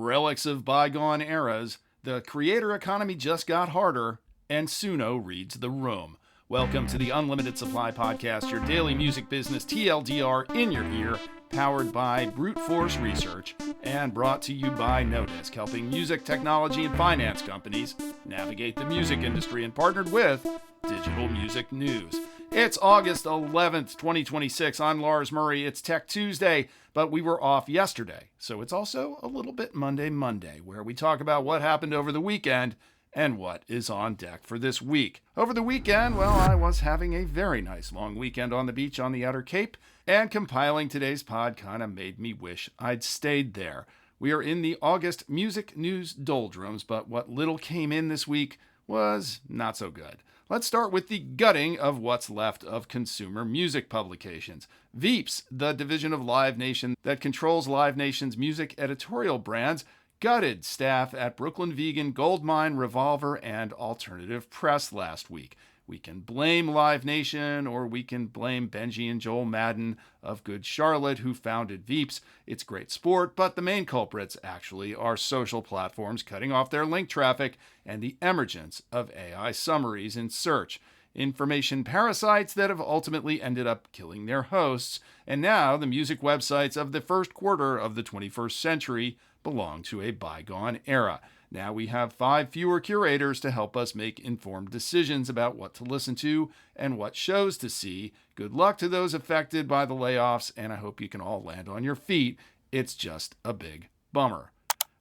relics of bygone eras, the creator economy just got harder, and Suno reads the room. Welcome to the Unlimited Supply Podcast, your daily music business TLDR in your ear, powered by Brute Force Research, and brought to you by Notice, helping music, technology, and finance companies navigate the music industry, and partnered with Digital Music News. It's August 11th, 2026. I'm Lars Murray. It's Tech Tuesday, but we were off yesterday, so it's also a little bit Monday, where we talk about what happened over the weekend and what is on deck for this week. Over the weekend, well, I was having a very nice long weekend on the beach on the Outer Cape, and compiling today's pod kind of made me wish I'd stayed there. We are in the August music news doldrums, but what little came in this week was not so good. Let's start with the gutting of what's left of consumer music publications. Veeps, the division of Live Nation that controls Live Nation's music editorial brands, gutted staff at Brooklyn Vegan, Goldmine, Revolver, and Alternative Press last week. We can blame Live Nation, or we can blame Benji and Joel Madden of Good Charlotte, who founded Veeps. It's great sport, but the main culprits actually are social platforms cutting off their link traffic and the emergence of AI summaries in search. Information parasites that have ultimately ended up killing their hosts, and now the music websites of the first quarter of the 21st century belong to a bygone era. Now we have 5 fewer curators to help us make informed decisions about what to listen to and what shows to see. Good luck to those affected by the layoffs, and I hope you can all land on your feet. It's just a big bummer.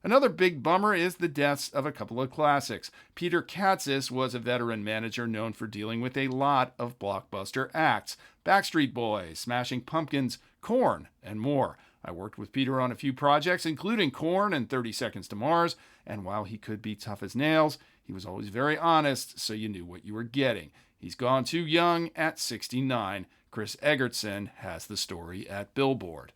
Another big bummer is the deaths of a couple of classics. Peter Katsis was a veteran manager known for dealing with a lot of blockbuster acts: Backstreet Boys, Smashing Pumpkins, Korn, and more. I worked with Peter on a few projects, including Korn and 30 Seconds to Mars, and while he could be tough as nails, he was always very honest, so you knew what you were getting. He's gone too young at 69. Chris Egertson has the story at Billboard.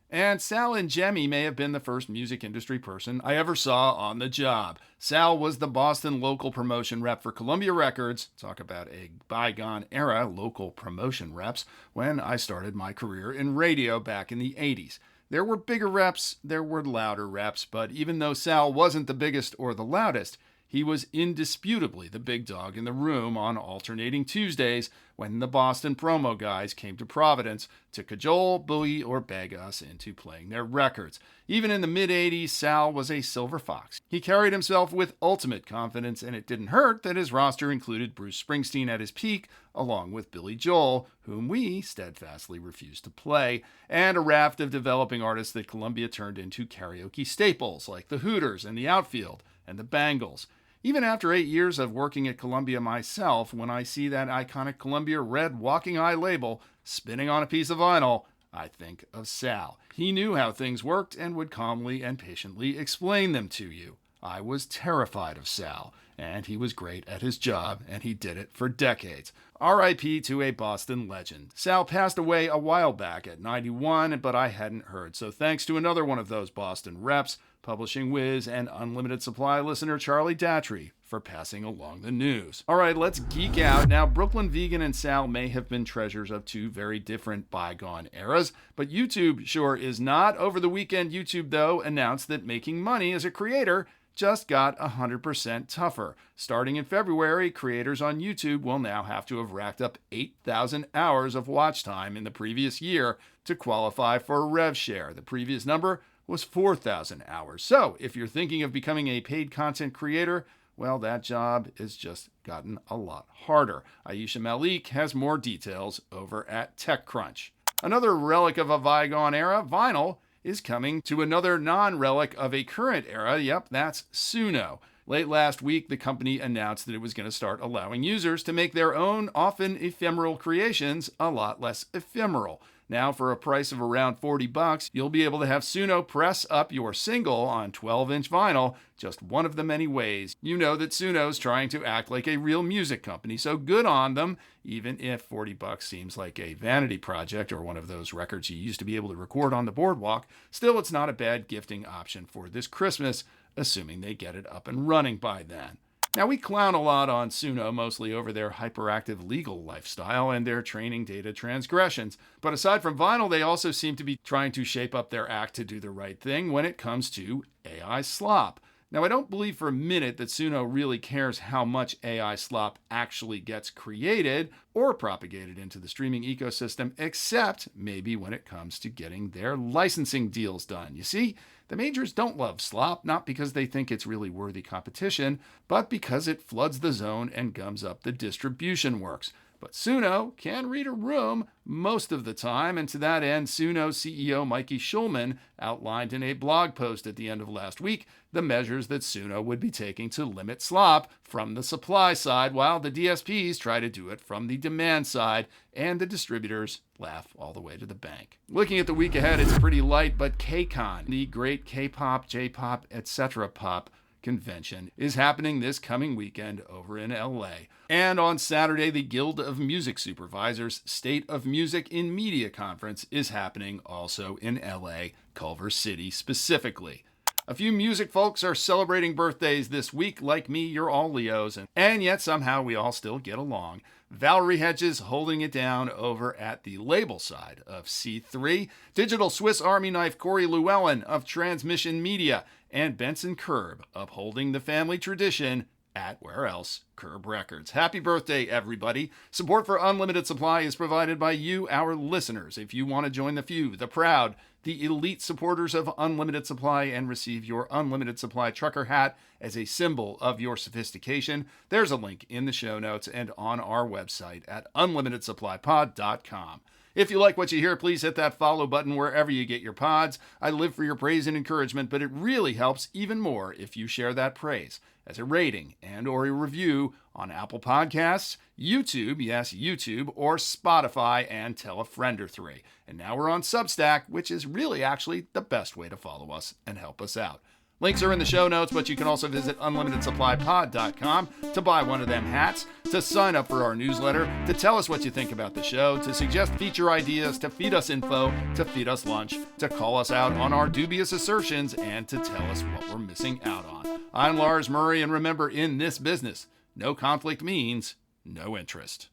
And Sal Ingeme may have been the first music industry person I ever saw on the job. Sal was the Boston local promotion rep for Columbia Records. Talk about a bygone era, local promotion reps, when I started my career in radio back in the 80s. There were bigger reps, there were louder reps, but even though Sal wasn't the biggest or the loudest, he was indisputably the big dog in the room on alternating Tuesdays when the Boston promo guys came to Providence to cajole, bully, or beg us into playing their records. Even in the mid-'80s, Sal was a silver fox. He carried himself with ultimate confidence, and it didn't hurt that his roster included Bruce Springsteen at his peak, along with Billy Joel, whom we steadfastly refused to play, and a raft of developing artists that Columbia turned into karaoke staples, like the Hooters and the Outfield and the Bangles. Even after 8 years of working at Columbia myself, when I see that iconic Columbia red walking eye label spinning on a piece of vinyl, I think of Sal. He knew how things worked and would calmly and patiently explain them to you. I was terrified of Sal, and he was great at his job, and he did it for decades. R.I.P. to a Boston legend. Sal passed away a while back at 91, but I hadn't heard, so thanks to another one of those Boston reps, Publishing Whiz and Unlimited Supply listener Charlie Datry, for passing along the news. All right, let's geek out. Now, Brooklyn Vegan and Sal may have been treasures of 2 very different bygone eras, but YouTube sure is not. Over the weekend, YouTube, though, announced that making money as a creator just got 100% tougher. Starting in February, creators on YouTube will now have to have racked up 8,000 hours of watch time in the previous year to qualify for a rev share. The previous number was 4,000 hours. So if you're thinking of becoming a paid content creator, well, that job has just gotten a lot harder. Aisha Malik has more details over at TechCrunch. Another relic of a bygone era, vinyl, is coming to another non-relic of a current era. Yep, that's Suno. Late last week, the company announced that it was going to start allowing users to make their own, often ephemeral creations a lot less ephemeral. Now, for a price of around $40, you'll be able to have Suno press up your single on 12-inch vinyl, just one of the many ways. You know that Suno's trying to act like a real music company, so good on them, even if $40 seems like a vanity project or one of those records you used to be able to record on the boardwalk. Still, it's not a bad gifting option for this Christmas, assuming they get it up and running by then. Now, we clown a lot on Suno, mostly over their hyperactive legal lifestyle and their training data transgressions. But aside from vinyl, they also seem to be trying to shape up their act to do the right thing when it comes to AI slop. Now, I don't believe for a minute that Suno really cares how much AI slop actually gets created or propagated into the streaming ecosystem, except maybe when it comes to getting their licensing deals done. You see, the majors don't love slop, not because they think it's really worthy competition, but because it floods the zone and gums up the distribution works. But Suno can read a room most of the time, and to that end, Suno CEO Mikey Shulman outlined in a blog post at the end of last week the measures that Suno would be taking to limit slop from the supply side, while the DSPs try to do it from the demand side, and the distributors laugh all the way to the bank. Looking at the week ahead, it's pretty light, but KCON, the great K-pop, J-pop, etc. pop convention, is happening this coming weekend over in LA. And on Saturday, the Guild of Music Supervisors State of Music in Media Conference is happening also in LA, Culver City specifically. A few music folks are celebrating birthdays this week. Like me, you're all Leos, and yet somehow we all still get along. Valeri Hedges holding it down over at the label side of C3, Digital Swiss Army Knife Cory Llewellyn of Transmission Media, and Benson Curb upholding the family tradition at where else? Curb Records. Happy birthday, everybody. Support for Unlimited Supply is provided by you, our listeners. If you want to join the few, the proud, the elite supporters of Unlimited Supply and receive your Unlimited Supply trucker hat as a symbol of your sophistication, there's a link in the show notes and on our website at unlimitedsupplypod.com. If you like what you hear, please hit that follow button wherever you get your pods. I live for your praise and encouragement, but it really helps even more if you share that praise as a rating and or a review on Apple Podcasts, YouTube, yes, YouTube, or Spotify, and tell a friend or three. And now we're on Substack, which is really actually the best way to follow us and help us out. Links are in the show notes, but you can also visit unlimitedsupplypod.com to buy one of them hats, to sign up for our newsletter, to tell us what you think about the show, to suggest feature ideas, to feed us info, to feed us lunch, to call us out on our dubious assertions, and to tell us what we're missing out on. I'm Lars Murray, and remember, in this business, no conflict means no interest.